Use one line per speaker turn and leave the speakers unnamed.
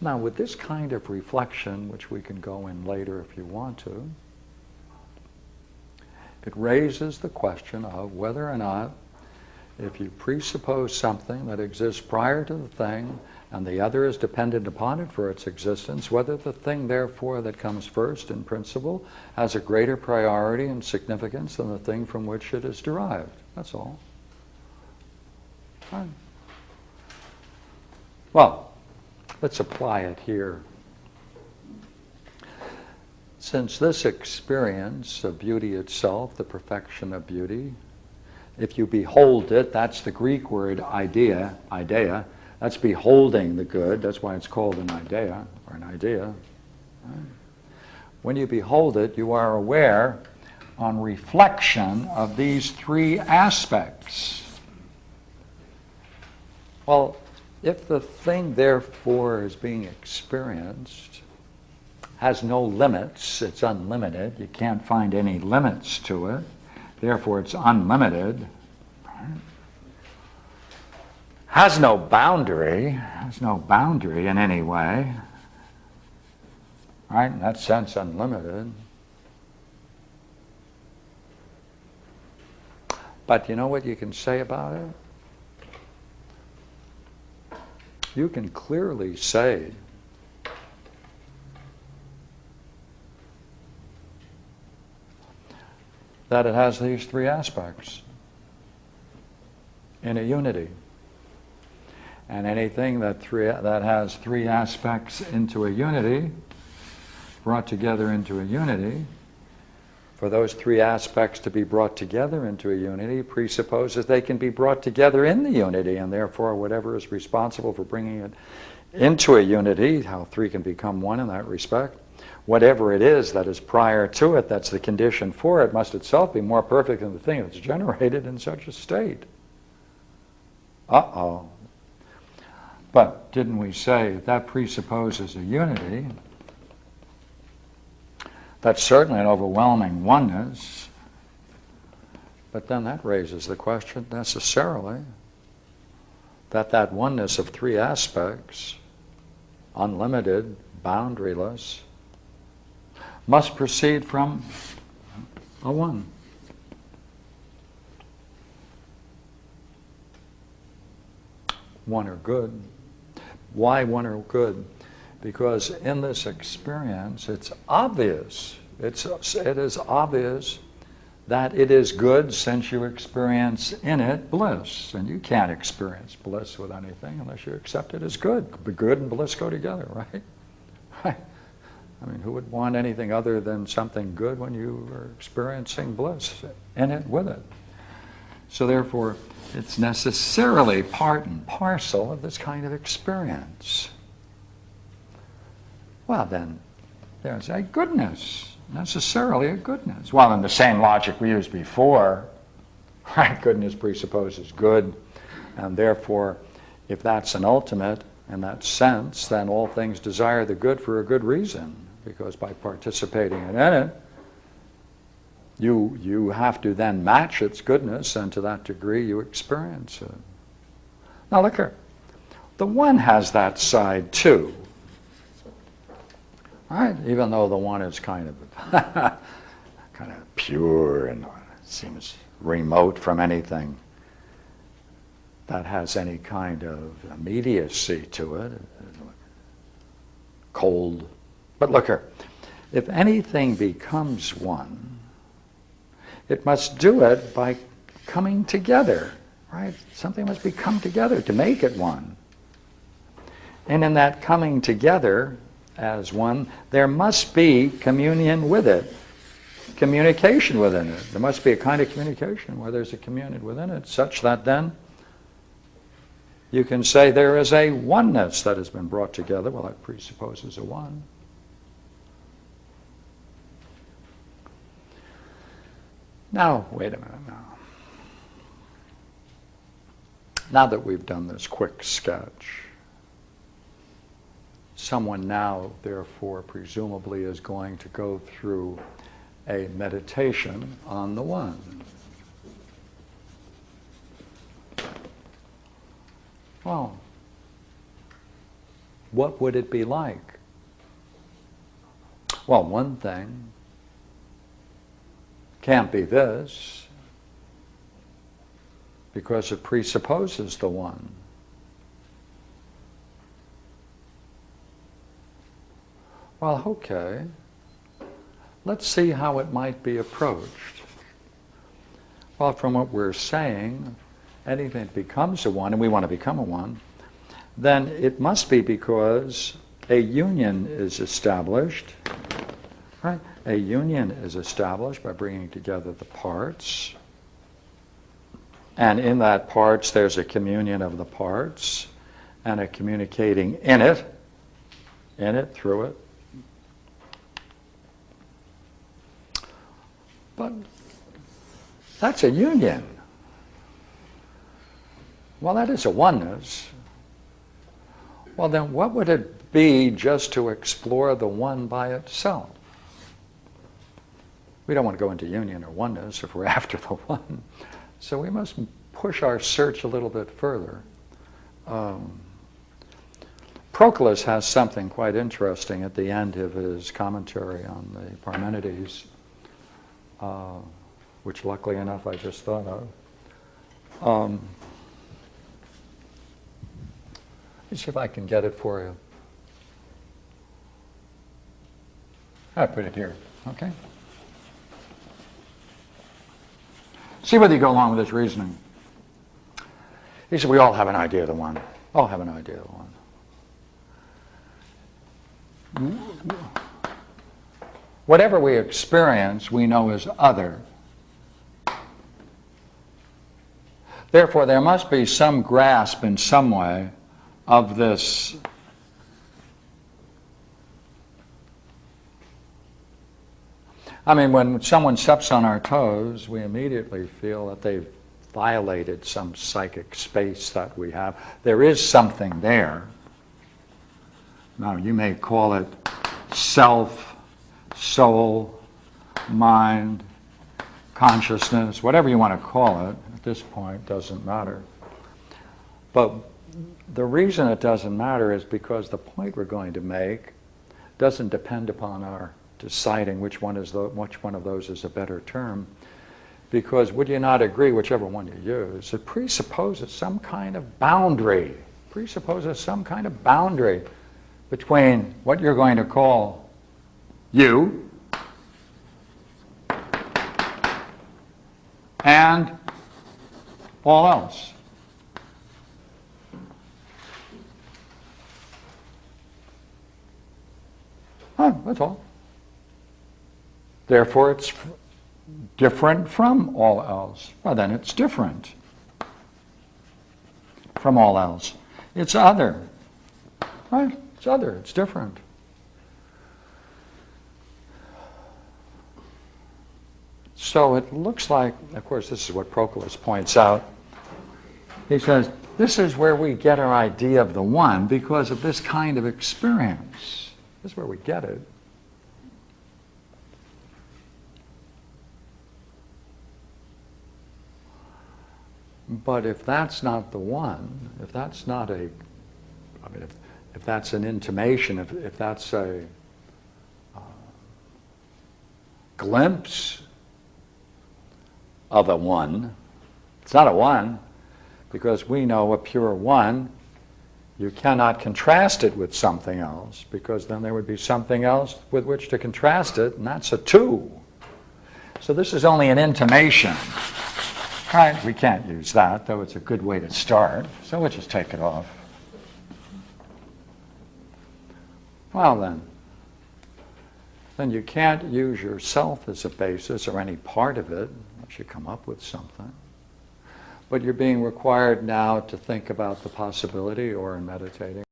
Now, with this kind of reflection, which we can go in later if you want to, it raises the question of whether or not, if you presuppose something that exists prior to the thing and the other is dependent upon it for its existence, whether the thing, therefore, that comes first in principle has a greater priority and significance than the thing from which it is derived. That's all. Fine. Well, let's apply it here. Since this experience of beauty itself, the perfection of beauty, if you behold it, that's the Greek word idea, that's beholding the good, that's why it's called an idea, or an idea. When you behold it, you are aware on reflection of these three aspects. Well, if the thing, therefore, is being experienced, has no limits, it's unlimited, you can't find any limits to it, therefore it's unlimited, has no boundary in any way, right? In that sense, unlimited. But you know what you can say about it? You can clearly say that it has these three aspects in a unity. And anything that has three aspects into a unity, brought together into a unity, for those three aspects to be brought together into a unity presupposes they can be brought together in the unity, and therefore whatever is responsible for bringing it into a unity, how three can become one in that respect, whatever it is that is prior to it, that's the condition for it, must itself be more perfect than the thing that's generated in such a state. Uh-oh. But didn't we say that presupposes a unity? That's certainly an overwhelming oneness. But then that raises the question necessarily that that oneness of three aspects, unlimited, boundaryless, must proceed from a one. One or good. Why one or good? Because in this experience, it's obvious. It is obvious that it is good since you experience in it bliss. And you can't experience bliss with anything unless you accept it as good. Good and bliss go together, right? Right. I mean, who would want anything other than something good when you are experiencing bliss in it, with it? So therefore, it's necessarily part and parcel of this kind of experience. Well, then, there's a goodness, necessarily a goodness. Well, in the same logic we used before, right? Goodness presupposes good, and therefore, if that's an ultimate in that sense, then all things desire the good for a good reason, because by participating in it, you have to then match its goodness, and to that degree you experience it. Now look here. The one has that side too. Right? Even though the one is kind of pure and seems remote from anything that has any kind of immediacy to it, cold. But look here. If anything becomes one, it must do it by coming together, right? Something must be come together to make it one. And in that coming together as one, there must be communion with it, communication within it. There must be a kind of communication where there's a communion within it, such that then you can say there is a oneness that has been brought together. Well, that presupposes a one. Now, wait a minute now. Now that we've done this quick sketch, someone now, therefore, presumably is going to go through a meditation on the one. Well, what would it be like? Well, one thing can't be this, because it presupposes the one. Well, okay. Let's see how it might be approached. Well, from what we're saying, anything that becomes a one, and we want to become a one, then it must be because a union is established, right? A union is established by bringing together the parts. And in that parts, there's a communion of the parts and a communicating in it, through it. But that's a union. Well, that is a oneness. Well, then what would it be just to explore the one by itself? We don't want to go into union or oneness if we're after the one. So we must push our search a little bit further. Proclus has something quite interesting at the end of his commentary on the Parmenides, which luckily enough I just thought of. Let me see if I can get it for you. I put it here, okay? See whether you go along with this reasoning. He said, we all have an idea of the one. All have an idea of the one. Whatever we experience, we know is other. Therefore, there must be some grasp in some way of this I mean, when someone steps on our toes, we immediately feel that they've violated some psychic space that we have. There is something there. Now, you may call it self, soul, mind, consciousness, whatever you want to call it. At this point, doesn't matter. But the reason it doesn't matter is because the point we're going to make doesn't depend upon our deciding which one of those is a better term. Because would you not agree, whichever one you use, it presupposes some kind of boundary. Presupposes some kind of boundary between what you're going to call you and all else. That's all. Therefore, it's different from all else. Well, then it's different from all else. It's other. Right? It's other. It's different. So it looks like, of course, this is what Proclus points out. He says, this is where we get our idea of the one because of this kind of experience. This is where we get it. But if that's not the one, if that's not a, I mean, if that's an intimation, if that's a glimpse of a one, it's not a one, because we know a pure one, you cannot contrast it with something else, because then there would be something else with which to contrast it, and that's a two. So this is only an intimation. Right, we can't use that, though it's a good way to start, so we'll just take it off. Well then you can't use yourself as a basis or any part of it unless you come up with something. But you're being required now to think about the possibility, or in meditating,